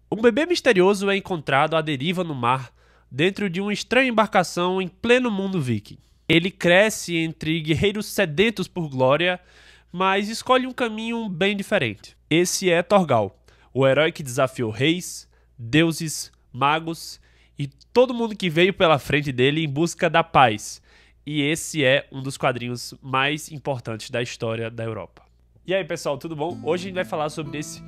Um bebê misterioso é encontrado à deriva no mar, dentro de uma estranha embarcação em pleno mundo viking. Ele cresce entre guerreiros sedentos por glória, mas escolhe um caminho bem diferente. Esse é Thorgal, o herói que desafiou reis, deuses, magos e todo mundo que veio pela frente dele em busca da paz. E esse é um dos quadrinhos mais importantes da história da Europa. E aí, pessoal, tudo bom? Hoje a gente vai falar sobre esse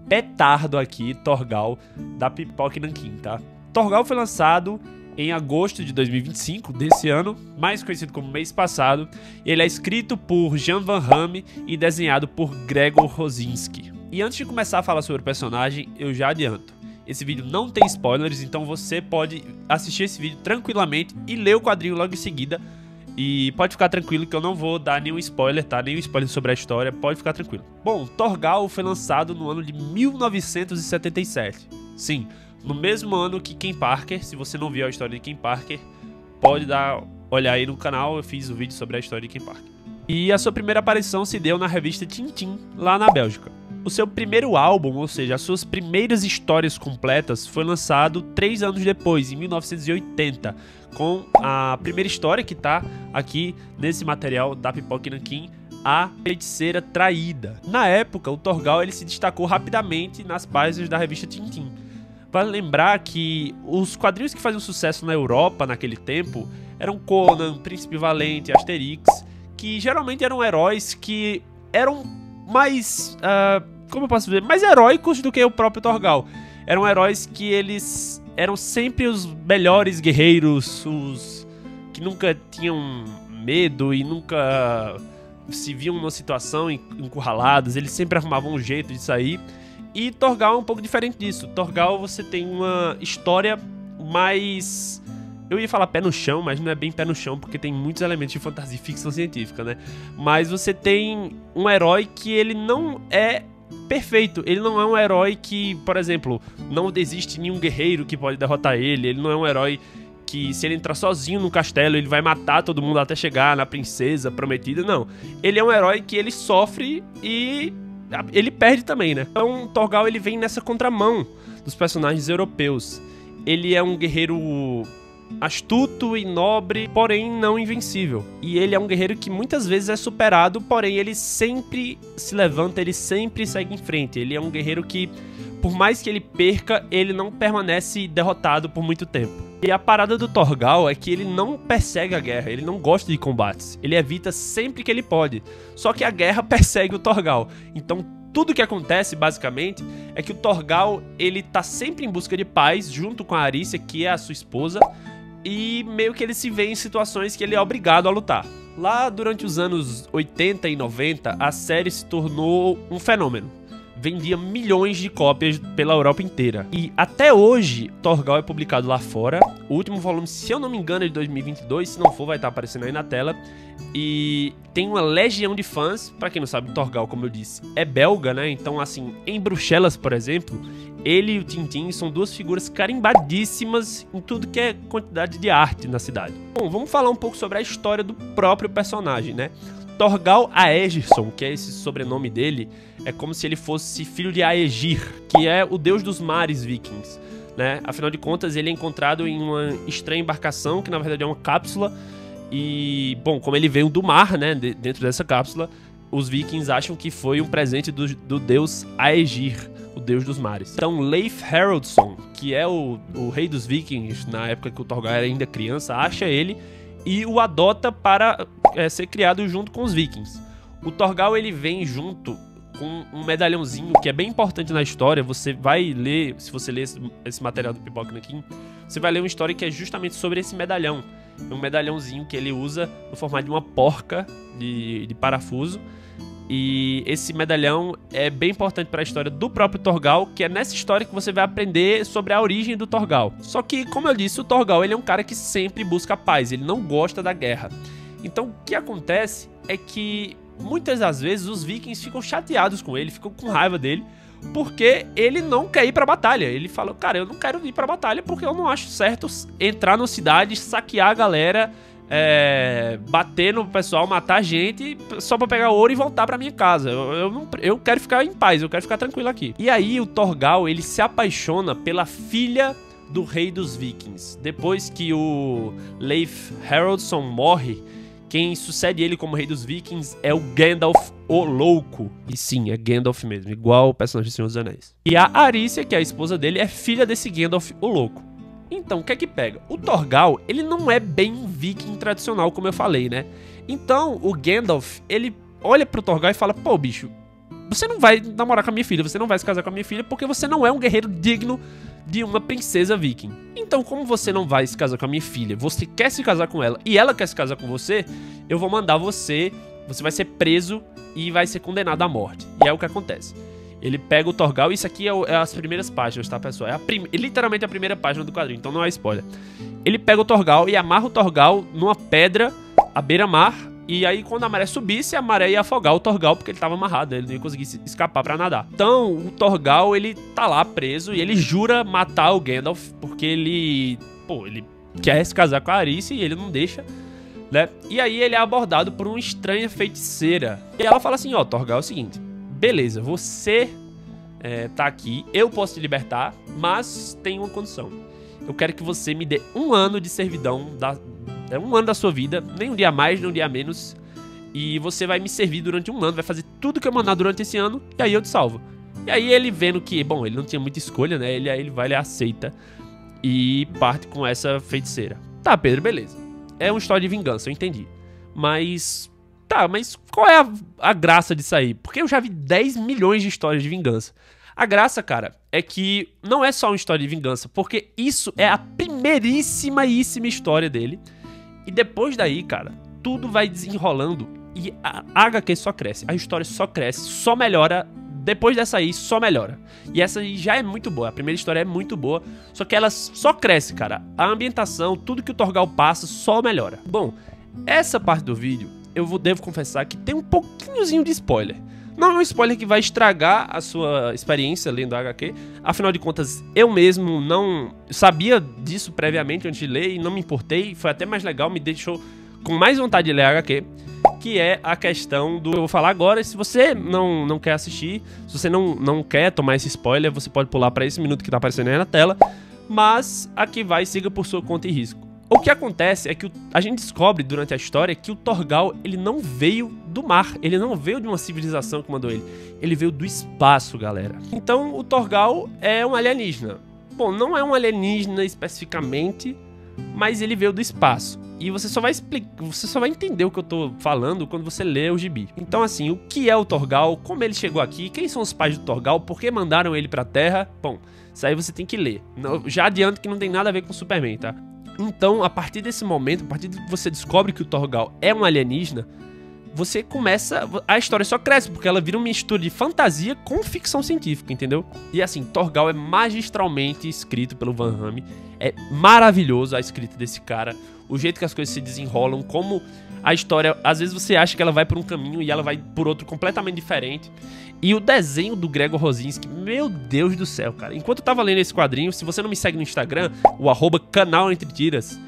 petardo aqui, Thorgal, da Pipoca Nanquim, tá? Thorgal foi lançado em agosto de 2025, desse ano, mais conhecido como mês passado. Ele é escrito por Jan Van Hamme e desenhado por Gregor Rosinski. E antes de começar a falar sobre o personagem, eu já adianto. Esse vídeo não tem spoilers, então você pode assistir esse vídeo tranquilamente e ler o quadrinho logo em seguida. E pode ficar tranquilo que eu não vou dar nenhum spoiler, tá? Nenhum spoiler sobre a história, pode ficar tranquilo. Bom, Thorgal foi lançado no ano de 1977. Sim, no mesmo ano que Ken Parker. Se você não viu a história de Ken Parker, pode olhar aí no canal, eu fiz um vídeo sobre a história de Ken Parker. E a sua primeira aparição se deu na revista Tintin, lá na Bélgica. O seu primeiro álbum, ou seja, as suas primeiras histórias completas, foi lançado 3 anos depois, em 1980, com a primeira história que tá aqui nesse material da Pipoca Nanquim, A Feiticeira Traída. Na época, o Thorgal ele se destacou rapidamente nas páginas da revista Tintin. Vale lembrar que os quadrinhos que faziam sucesso na Europa naquele tempo eram Conan, Príncipe Valente, Asterix, que geralmente eram heróis que eram mais, como eu posso dizer, mais heróicos do que o próprio Thorgal. Eram heróis que eles eram sempre os melhores guerreiros, os que nunca tinham medo e nunca se viam numa situação encurralados, eles sempre arrumavam um jeito de sair. E Thorgal é um pouco diferente disso. Thorgal você tem uma história mais... Eu ia falar pé no chão, mas não é bem pé no chão, porque tem muitos elementos de fantasia e ficção científica, né? Mas você tem um herói que ele não é perfeito. Ele não é um herói que, por exemplo, não existe nenhum guerreiro que pode derrotar ele. Ele não é um herói que, se ele entrar sozinho no castelo, ele vai matar todo mundo até chegar na princesa prometida. Não. Ele é um herói que ele sofre e ele perde também, né? Então, Thorgal ele vem nessa contramão dos personagens europeus. Ele é um guerreiro astuto e nobre, porém não invencível. E ele é um guerreiro que muitas vezes é superado, porém ele sempre se levanta, ele sempre segue em frente. Ele é um guerreiro que, por mais que ele perca, ele não permanece derrotado por muito tempo. E a parada do Thorgal é que ele não persegue a guerra, ele não gosta de combates. Ele evita sempre que ele pode. Só que a guerra persegue o Thorgal. Então tudo que acontece, basicamente, é que o Thorgal, ele tá sempre em busca de paz, junto com a Arícia, que é a sua esposa, e meio que ele se vê em situações que ele é obrigado a lutar. Lá durante os anos 80 e 90, a série se tornou um fenômeno. Vendia milhões de cópias pela Europa inteira. E até hoje, Thorgal é publicado lá fora. O último volume, se eu não me engano, é de 2022. Se não for, vai estar aparecendo aí na tela. E tem uma legião de fãs. Pra quem não sabe, Thorgal, como eu disse, é belga, né? Então, assim, em Bruxelas, por exemplo, ele e o Tintin são duas figuras carimbadíssimas em tudo que é quantidade de arte na cidade. Bom, vamos falar um pouco sobre a história do próprio personagem, né? Thorgal Aegirson, que é esse sobrenome dele, é como se ele fosse filho de Aegir, que é o deus dos mares vikings, né? Afinal de contas, ele é encontrado em uma estranha embarcação, que na verdade é uma cápsula, e, bom, como ele veio do mar, né, dentro dessa cápsula, os vikings acham que foi um presente do deus Aegir, o deus dos mares. Então, Leif Haraldsson, que é o rei dos vikings, na época que o Thorgal era ainda criança, acha ele e o adota para ser criado junto com os vikings. O Thorgal ele vem junto com um medalhãozinho que é bem importante na história. Você vai ler, se você ler esse material do Pipoca Nanquim, você vai ler uma história que é justamente sobre esse medalhão. É um medalhãozinho que ele usa no formato de uma porca de parafuso. E esse medalhão é bem importante para a história do próprio Thorgal, que é nessa história que você vai aprender sobre a origem do Thorgal. Só que, como eu disse, o Thorgal ele é um cara que sempre busca paz, ele não gosta da guerra. Então, o que acontece é que muitas das vezes os vikings ficam chateados com ele, ficam com raiva dele, porque ele não quer ir pra batalha. Ele fala, cara, eu não quero ir pra batalha porque eu não acho certo entrar na cidade, saquear a galera, bater no pessoal, matar gente só pra pegar ouro e voltar pra minha casa. Eu quero ficar em paz, eu quero ficar tranquilo aqui. E aí o Thorgal, ele se apaixona pela filha do rei dos vikings. Depois que o Leif Haraldsson morre, quem sucede ele como rei dos vikings é o Gandalf o Louco. E sim, é Gandalf mesmo, igual o personagem do Senhor dos Anéis. E a Arícia, que é a esposa dele, é filha desse Gandalf o Louco. Então, o que é que pega? O Thorgal, ele não é bem um viking tradicional, como eu falei, né? Então, o Gandalf, ele olha pro Thorgal e fala: pô, bicho, você não vai namorar com a minha filha, você não vai se casar com a minha filha, porque você não é um guerreiro digno de uma princesa viking. Então, como você não vai se casar com a minha filha, você quer se casar com ela e ela quer se casar com você, eu vou mandar você vai ser preso e vai ser condenado à morte. E é o que acontece. Ele pega o Thorgal, isso aqui é as primeiras páginas, tá, pessoal? É literalmente a primeira página do quadrinho, então não é spoiler. Ele pega o Thorgal e amarra o Thorgal numa pedra à beira-mar, e aí quando a maré subisse, a maré ia afogar o Thorgal, porque ele tava amarrado, ele não ia conseguir escapar pra nadar. Então, o Thorgal, ele tá lá preso, e ele jura matar o Gandalf, porque ele quer se casar com a Arícia e ele não deixa, né? E aí ele é abordado por uma estranha feiticeira. E ela fala assim: ó, Thorgal, é o seguinte... beleza, você tá aqui, eu posso te libertar, mas tem uma condição. Eu quero que você me dê 1 ano de servidão, 1 ano da sua vida, nem um dia mais, nem um dia menos, e você vai me servir durante 1 ano, vai fazer tudo que eu mandar durante esse ano, e aí eu te salvo. E aí ele vendo que, bom, ele não tinha muita escolha, né, ele aceita e parte com essa feiticeira. Tá, Pedro, beleza. É uma história de vingança, eu entendi. Mas... tá, mas qual é a graça disso aí? Porque eu já vi 10 milhões de histórias de vingança. A graça, cara, é que não é só uma história de vingança, porque isso é a primeiríssima história dele. E depois daí, cara, tudo vai desenrolando e a HQ só cresce. A história só cresce, só melhora. Depois dessa aí, só melhora. E essa aí já é muito boa. A primeira história é muito boa, só que ela só cresce, cara. A ambientação, tudo que o Thorgal passa, só melhora. Bom, essa parte do vídeo... devo confessar que tem um pouquinhozinho de spoiler. Não é um spoiler que vai estragar a sua experiência lendo a HQ. Afinal de contas, eu mesmo não sabia disso previamente antes de ler e não me importei. Foi até mais legal, me deixou com mais vontade de ler a HQ. Que é a questão do... eu vou falar agora. Se você não quer assistir, se você não quer tomar esse spoiler, você pode pular para esse minuto que tá aparecendo aí na tela. Mas aqui vai, siga por sua conta e risco. O que acontece é que a gente descobre durante a história que o Thorgal, ele não veio do mar, ele não veio de uma civilização que mandou ele, ele veio do espaço, galera. Então o Thorgal é um alienígena. Bom, não é um alienígena especificamente, mas ele veio do espaço. E você só vai entender o que eu tô falando quando você lê o gibi. Então assim, o que é o Thorgal, como ele chegou aqui, quem são os pais do Thorgal, por que mandaram ele pra Terra? Bom, isso aí você tem que ler. Já adianto que não tem nada a ver com o Superman, tá? Então, a partir desse momento, a partir de que você descobre que o Thorgal é um alienígena, você começa... a história só cresce, porque ela vira uma mistura de fantasia com ficção científica, entendeu? E assim, Thorgal é magistralmente escrito pelo Van Hamme. É maravilhoso a escrita desse cara. O jeito que as coisas se desenrolam, como a história... às vezes você acha que ela vai por um caminho e ela vai por outro completamente diferente. E o desenho do Gregor Rosinski, meu Deus do céu, cara. Enquanto eu tava lendo esse quadrinho, se você não me segue no Instagram, o @canal_entre_tiras,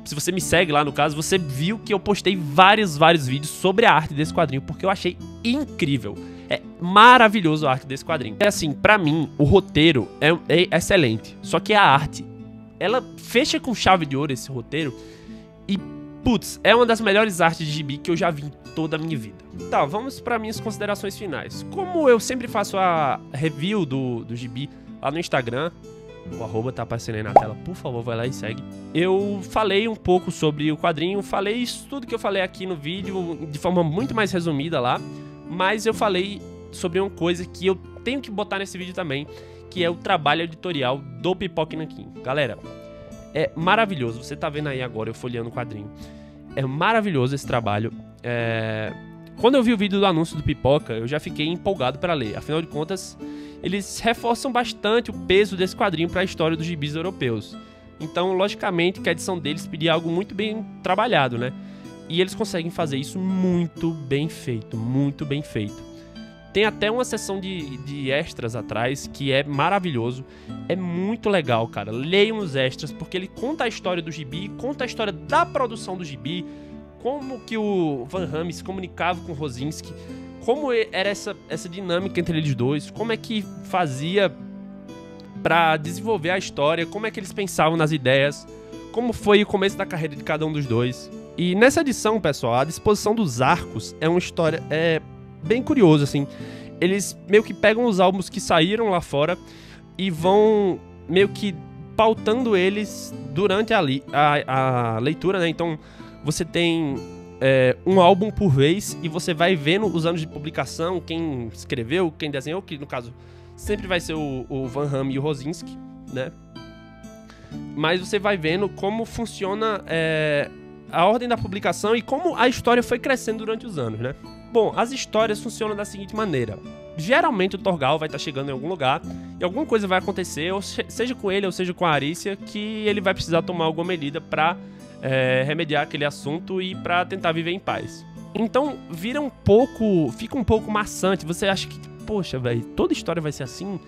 se você me segue lá, no caso, você viu que eu postei vários vídeos sobre a arte desse quadrinho, porque eu achei incrível. É maravilhoso a arte desse quadrinho. É assim, pra mim, o roteiro é excelente. Só que a arte, ela fecha com chave de ouro esse roteiro e... putz, é uma das melhores artes de gibi que eu já vi em toda a minha vida. Tá, vamos para minhas considerações finais. Como eu sempre faço a review do gibi lá no Instagram, o @ tá aparecendo aí na tela, por favor, vai lá e segue. Eu falei um pouco sobre o quadrinho, falei isso tudo que eu falei aqui no vídeo de forma muito mais resumida lá, mas eu falei sobre uma coisa que eu tenho que botar nesse vídeo também, que é o trabalho editorial do Pipoca Nanquim. Galera, é maravilhoso, você tá vendo aí agora eu folheando o quadrinho. É maravilhoso esse trabalho. Quando eu vi o vídeo do anúncio do Pipoca, eu já fiquei empolgado para ler. Afinal de contas, eles reforçam bastante o peso desse quadrinho para a história dos gibis europeus. Então, logicamente, que a edição deles pedia algo muito bem trabalhado, né? E eles conseguem fazer isso muito bem feito, muito bem feito. Tem até uma sessão de extras atrás, que é maravilhoso. É muito legal, cara. Leiam os extras, porque ele conta a história do gibi, conta a história da produção do gibi, como que o Van Hamme se comunicava com o Rosinski, como era essa dinâmica entre eles dois, como é que fazia pra desenvolver a história, como é que eles pensavam nas ideias, como foi o começo da carreira de cada um dos dois. E nessa edição, pessoal, a disposição dos arcos é uma história bem curiosa, assim. Eles meio que pegam os álbuns que saíram lá fora e vão meio que pautando eles durante a leitura, né? Então, você tem um álbum por vez e você vai vendo os anos de publicação, quem escreveu, quem desenhou, que no caso sempre vai ser o Van Hamme e o Rosinski, né? Mas você vai vendo como funciona a ordem da publicação e como a história foi crescendo durante os anos, né? Bom, as histórias funcionam da seguinte maneira. Geralmente o Thorgal vai estar chegando em algum lugar e alguma coisa vai acontecer, ou seja com ele ou seja com a Arícia, que ele vai precisar tomar alguma medida pra remediar aquele assunto e pra tentar viver em paz. Então fica um pouco maçante. Você acha que, poxa, velho, toda história vai ser assim?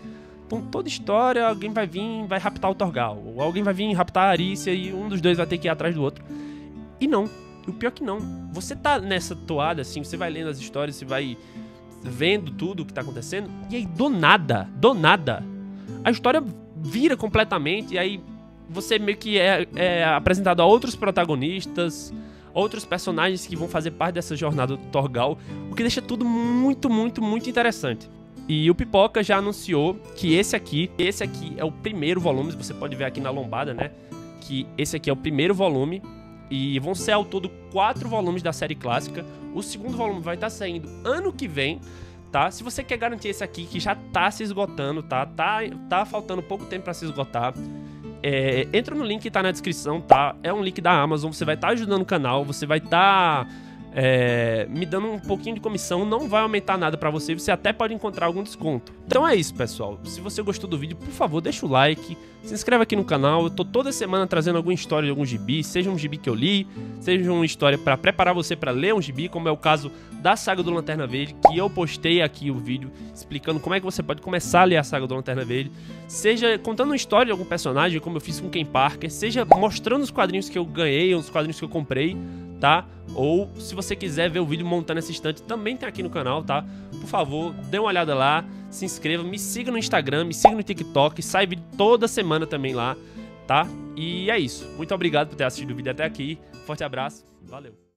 Então toda história alguém vai vir, vai raptar o Thorgal, ou alguém vai vir raptar a Arícia e um dos dois vai ter que ir atrás do outro. E não, o pior que não. Você tá nessa toada assim, você vai lendo as histórias, você vai vendo tudo o que tá acontecendo, e aí do nada, a história vira completamente, e aí você meio que é apresentado a outros protagonistas, outros personagens que vão fazer parte dessa jornada do Thorgal, o que deixa tudo muito, muito, muito interessante. E o Pipoca já anunciou que esse aqui é o primeiro volume, você pode ver aqui na lombada, né, que esse aqui é o primeiro volume, e vão ser ao todo 4 volumes da série clássica. O segundo volume vai estar saindo ano que vem, tá? Se você quer garantir esse aqui, que já tá se esgotando, tá? Tá faltando pouco tempo pra se esgotar. Entra no link que tá na descrição, tá? É um link da Amazon, você vai estar ajudando o canal, você vai estar me dando um pouquinho de comissão, não vai aumentar nada pra você, você até pode encontrar algum desconto. Então é isso, pessoal. Se você gostou do vídeo, por favor, deixa o like, se inscreve aqui no canal. Eu tô toda semana trazendo alguma história de algum gibi, seja um gibi que eu li, seja uma história pra preparar você pra ler um gibi, como é o caso da Saga do Lanterna Verde, que eu postei aqui o vídeo explicando como é que você pode começar a ler a Saga do Lanterna Verde, seja contando uma história de algum personagem, como eu fiz com Ken Parker, seja mostrando os quadrinhos que eu ganhei, os quadrinhos que eu comprei, tá? Ou se você quiser ver o vídeo montando essa estante, também tem aqui no canal, tá? Por favor, dê uma olhada lá, se inscreva, me siga no Instagram, me siga no TikTok, sai vídeo toda semana também lá, tá? E é isso. Muito obrigado por ter assistido o vídeo até aqui. Forte abraço, valeu!